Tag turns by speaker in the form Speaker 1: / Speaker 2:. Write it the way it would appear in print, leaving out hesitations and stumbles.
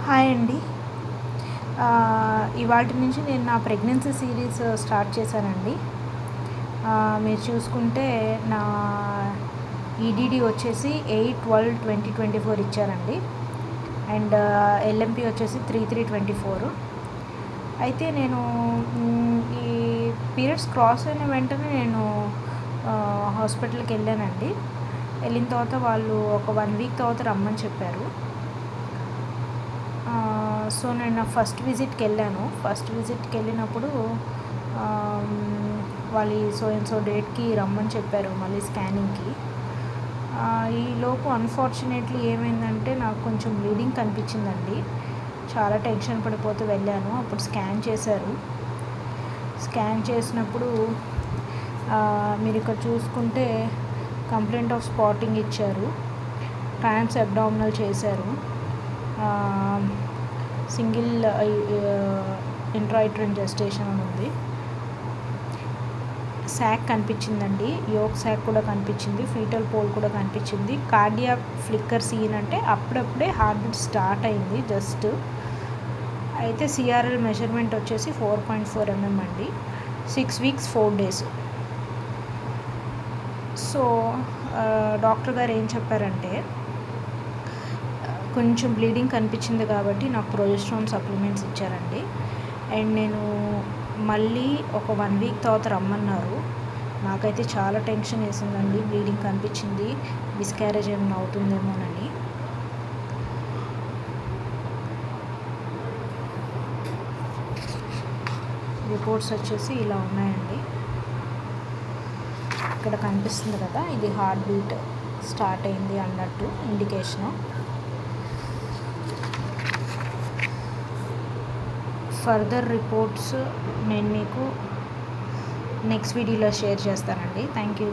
Speaker 1: Hi అండి. ఇవాల్టి నుంచి నేను నా ప్రెగ్నెన్సీ సిరీస్ స్టార్ట్ చేశానండి. మీరు చూసుకుంటే నా ఈడీడీ వచ్చేసి 8/12/2024 ఇచ్చారండి. అండ్ ఎల్ఎంపి వచ్చేసి 3/3/24. అయితే నేను ఈ పీరియడ్స్ క్రాస్ అయిన వెంటనే నేను హాస్పిటల్కి వెళ్ళానండి. వెళ్ళిన తర్వాత వాళ్ళు ఒక 1 వీక్ తర్వాత రమ్మని చెప్పారు. సో నేను నా ఫస్ట్ విజిట్కి వెళ్ళాను. ఫస్ట్ విజిట్కి వెళ్ళినప్పుడు వాళ్ళు సో డేట్కి రమ్మని చెప్పారు మళ్ళీ స్కానింగ్కి. ఈలోపు అన్ఫార్చునేట్లీ ఏమైందంటే నాకు కొంచెం బ్లీడింగ్ కనిపించిందండి. చాలా టెన్షన్ పడిపోతూ వెళ్ళాను. అప్పుడు స్కాన్ చేశారు. స్కాన్ చేసినప్పుడు మీరు ఇక్కడ చూసుకుంటే కంప్లైంట్ ఆఫ్ స్పాటింగ్ ఇచ్చారు. ట్రాన్స్ అబ్డామినల్ చేశారు. సింగిల్ ఇంట్రాయూటరైన్ జెస్టేషన్ అని ఉంది. శాక్ కనిపించిందండి. యోక్ శాక్ కూడా కనిపించింది. ఫీటల్ పోల్ కూడా కనిపించింది. కార్డియాక్ ఫ్లిక్కర్ సీన్ అంటే అప్పుడప్పుడే హార్ట్ బీట్ స్టార్ట్ అయింది జస్ట్. అయితే సిఆర్ఎల్ మెజర్మెంట్ వచ్చేసి 4.4 mm అండి. 6 weeks 4 days. సో డాక్టర్ గారు ఏం చెప్పారంటే కొంచెం బ్లీడింగ్ కనిపించింది కాబట్టి నాకు ప్రొజెస్ట్రాన్ సప్లిమెంట్స్ ఇచ్చారండి. అండ్ నేను మళ్ళీ ఒక 1 week తర్వాత రమ్మన్నారు. నాకైతే చాలా టెన్షన్ వేసిందండి. బ్లీడింగ్ కనిపించింది, మిస్క్యారేజ్ ఏమైనా అవుతుందేమోనని. రిపోర్ట్స్ వచ్చేసి ఇలా ఉన్నాయండి. ఇక్కడ కనిపిస్తుంది కదా, ఇది హార్ట్ బీట్ స్టార్ట్ అయింది అన్నట్టు ఇండికేషను. ఫర్దర్ రిపోర్ట్స్ నేను మీకు నెక్స్ట్ వీడియోలో షేర్ చేస్తానండి. Thank you.